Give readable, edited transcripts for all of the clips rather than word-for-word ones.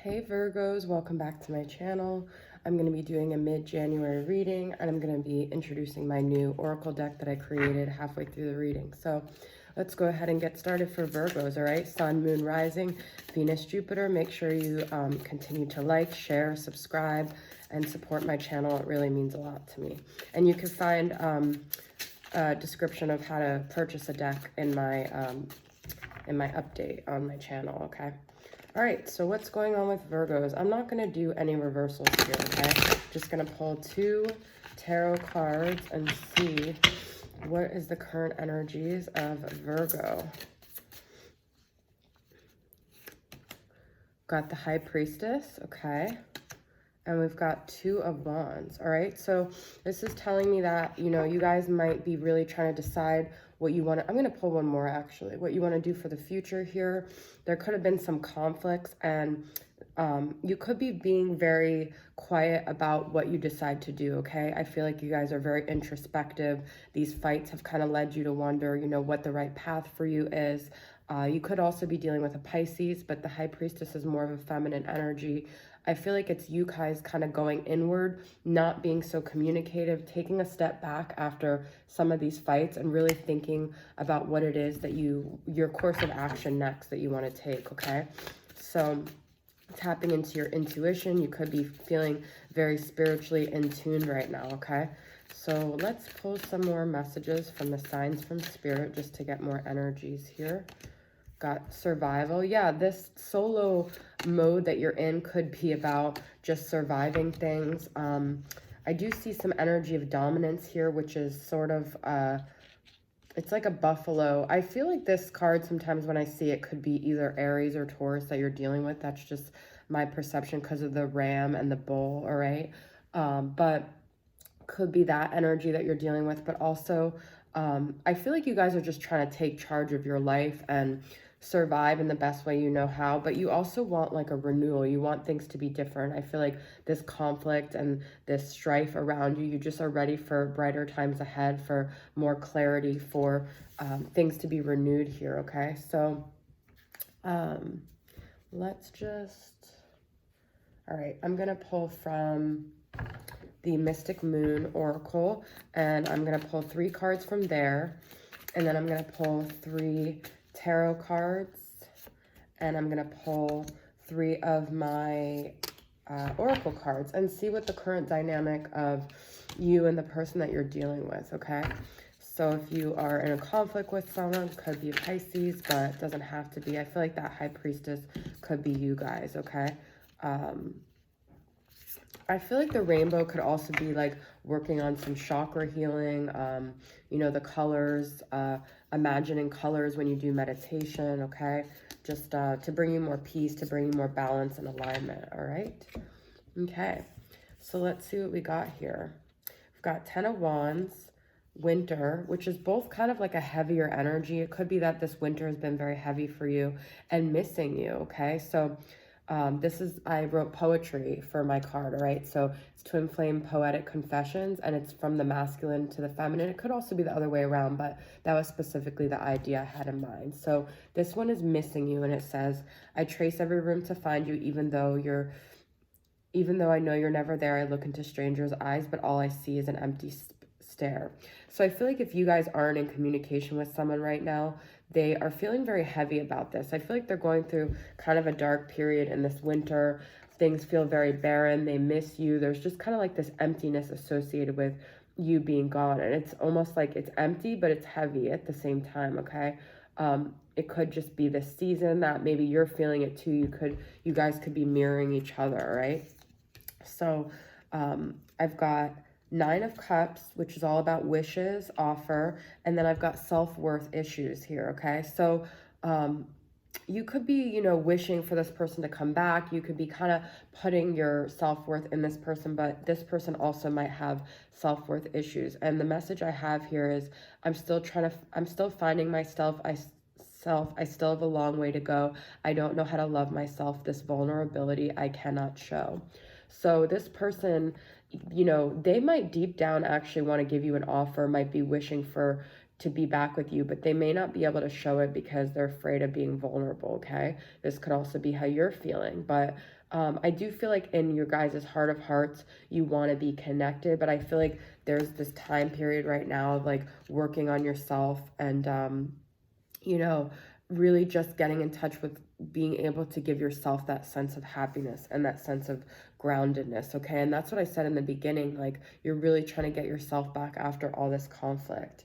Hey Virgos, welcome back to my channel. I'm going to be doing a mid-January reading, and I'm going to be introducing my new oracle deck that I created halfway through the reading. So let's go ahead and get started for Virgos, all right? Sun, Moon, Rising, Venus, Jupiter. Make sure you continue to like, share, subscribe, and support my channel. It really means a lot to me. And you can find a description of how to purchase a deck in my update on my channel, okay? All right, so what's going on with Virgos? I'm not going to do any reversals here, okay? Just going to pull two tarot cards and see what is the current energies of Virgo. Got the High Priestess, okay? And we've got Two of Wands, all right? So this is telling me that, you guys might be really trying to decide what you want to, I'm going to pull one more actually, what you want to do for the future here. There could have been some conflicts, and you could be being very quiet about what you decide to do, okay? I feel like you guys are very introspective. These fights have kind of led you to wonder, what the right path for you is. You could also be dealing with a Pisces, but the High Priestess is more of a feminine energy. I feel like it's you guys kind of going inward, not being so communicative, taking a step back after some of these fights and really thinking about what it is that your course of action next that you want to take, okay? So tapping into your intuition, you could be feeling very spiritually in tune right now, okay? So let's pull some more messages from the signs from Spirit just to get more energies here. Got survival. Yeah, this solo mode that you're in could be about just surviving things. I do see some energy of dominance here, which is sort of, it's like a buffalo. I feel like this card sometimes when I see it could be either Aries or Taurus that you're dealing with. That's just my perception because of the ram and the bull, all right? But could be that energy that you're dealing with, but also I feel like you guys are just trying to take charge of your life and survive in the best way you know how, but you also want like a renewal. You want things to be different. I feel like this conflict and this strife around you, you just are ready for brighter times ahead, for more clarity, for things to be renewed here, okay? So let's just, all right, I'm gonna pull from the Mystic Moon Oracle, and I'm going to pull 3 cards from there, and then I'm going to pull 3 tarot cards, and I'm going to pull 3 of my oracle cards and see what the current dynamic of you and the person that you're dealing with, okay? So if you are in a conflict with someone, could be a Pisces, but it doesn't have to be. I feel like that High Priestess could be you guys, okay? I feel like the rainbow could also be like working on some chakra healing, the colors, imagining colors when you do meditation, okay? Just to bring you more peace, to bring you more balance and alignment, all right? Okay, so let's see what we got here. We've got 10 of Wands, Winter, which is both kind of like a heavier energy. It could be that this winter has been very heavy for you and missing you, okay? So I wrote poetry for my card, all right? So it's Twin Flame Poetic Confessions, and it's from the masculine to the feminine. It could also be the other way around, but that was specifically the idea I had in mind. So this one is missing you, and it says, I trace every room to find you, even though I know you're never there. I look into strangers' eyes, but all I see is an empty stare. So I feel like if you guys aren't in communication with someone right now, they are feeling very heavy about this. I feel like they're going through kind of a dark period in this winter. Things feel very barren. They miss you. There's just kind of like this emptiness associated with you being gone. And it's almost like it's empty, but it's heavy at the same time, okay? It could just be this season that maybe you're feeling it too. You guys could be mirroring each other, right? So I've got 9 of Cups, which is all about wishes, offer, and then I've got self-worth issues here, okay? So you could be, wishing for this person to come back. You could be kind of putting your self-worth in this person, but this person also might have self-worth issues. And the message I have here is I'm still finding myself. I still have a long way to go. I don't know how to love myself. This vulnerability I cannot show. So this person, they might deep down actually want to give you an offer, might be wishing for to be back with you, but they may not be able to show it because they're afraid of being vulnerable, okay? This could also be how you're feeling, but I do feel like in your guys' heart of hearts, you want to be connected, but I feel like there's this time period right now of like working on yourself and, you know, really just getting in touch with being able to give yourself that sense of happiness and that sense of groundedness, okay? And that's what I said in the beginning, like you're really trying to get yourself back after all this conflict.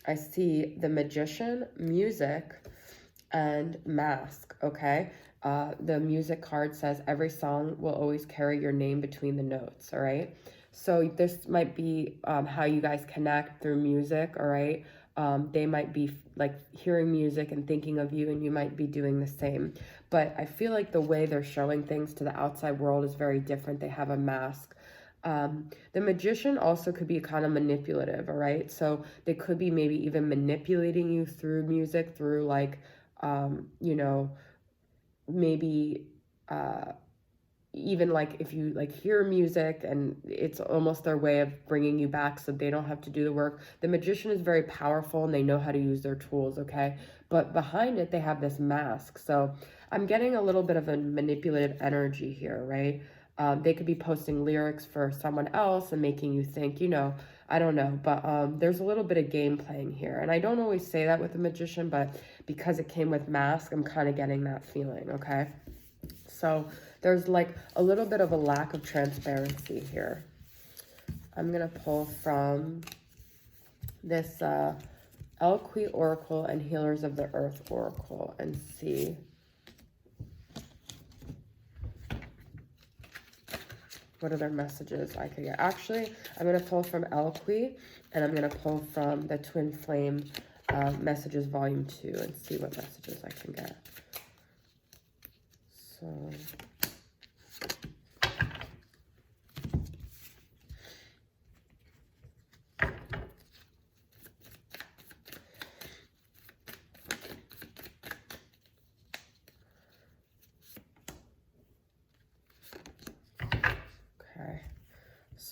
I see the Magician, music, and mask, okay? The music card says every song will always carry your name between the notes, all right? So this might be how you guys connect through music, all right? They might be like hearing music and thinking of you, and you might be doing the same. But I feel like the way they're showing things to the outside world is very different. They have a mask. The Magician also could be kind of manipulative, all right? So they could be maybe even manipulating you through music, through like, you know, maybe even like if you like hear music and it's almost their way of bringing you back so they don't have to do the work. The Magician is very powerful and they know how to use their tools, okay? But behind it, they have this mask. So I'm getting a little bit of a manipulative energy here, right? They could be posting lyrics for someone else and making you think, you know, I don't know, but there's a little bit of game playing here. And I don't always say that with the Magician, but because it came with mask, I'm kind of getting that feeling, okay? So there's like a little bit of a lack of transparency here. I'm going to pull from this Elqui Oracle and Healers of the Earth Oracle and see what other messages I could get. Actually, I'm going to pull from Elqui and I'm going to pull from the Twin Flame Messages Volume 2 and see what messages I can get. So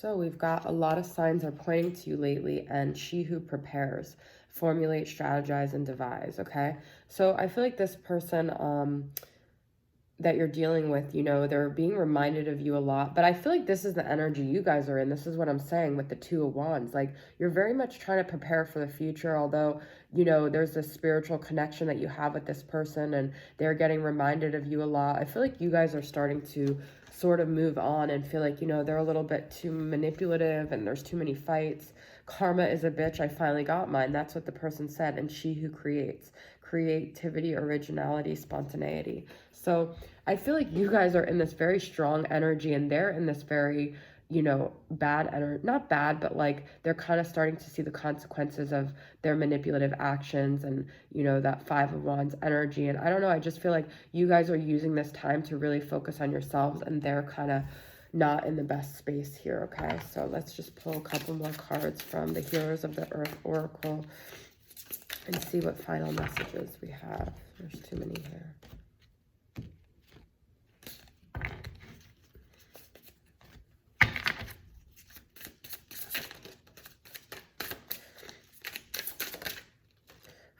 So we've got a lot of signs are pointing to you lately, and she who prepares, formulate, strategize, and devise, okay? So I feel like this person that you're dealing with, you know, they're being reminded of you a lot, but I feel like this is the energy you guys are in. This is what I'm saying with the Two of Wands. Like, you're very much trying to prepare for the future, although, you know, there's this spiritual connection that you have with this person, and they're getting reminded of you a lot. I feel like you guys are starting to sort of move on and feel like, you know, they're a little bit too manipulative and there's too many fights. Karma is a bitch. I finally got mine. That's what the person said. And she who creates. Creativity, originality, spontaneity. So I feel like you guys are in this very strong energy and they're in this very, you know, bad energy, not bad, but like they're kind of starting to see the consequences of their manipulative actions and, you know, that Five of Wands energy. And I don't know, I just feel like you guys are using this time to really focus on yourselves and they're kind of not in the best space here, okay? So let's just pull a couple more cards from the Healers of the Earth Oracle and see what final messages we have. There's too many here.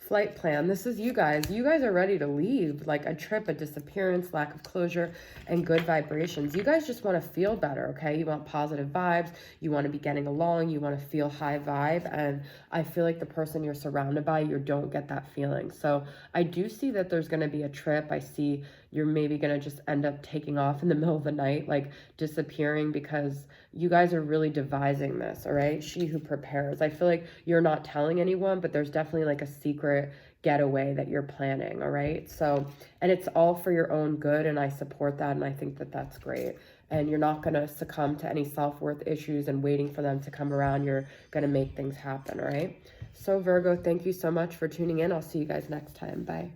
Flight plan. This is you guys. You guys are ready to leave, like a trip, a disappearance, lack of closure, and good vibrations. You guys just want to feel better, okay? You want positive vibes. You want to be getting along. You want to feel high vibe. And I feel like the person you're surrounded by, you don't get that feeling. So I do see that there's going to be a trip. I see you're maybe going to just end up taking off in the middle of the night, like disappearing, because you guys are really devising this, all right? She who prepares. I feel like you're not telling anyone, but there's definitely like a secret getaway that you're planning, all right? So, and it's all for your own good, and I support that, and I think that that's great. And you're not going to succumb to any self-worth issues and waiting for them to come around. You're going to make things happen, all right? So Virgo, thank you so much for tuning in. I'll see you guys next time. Bye.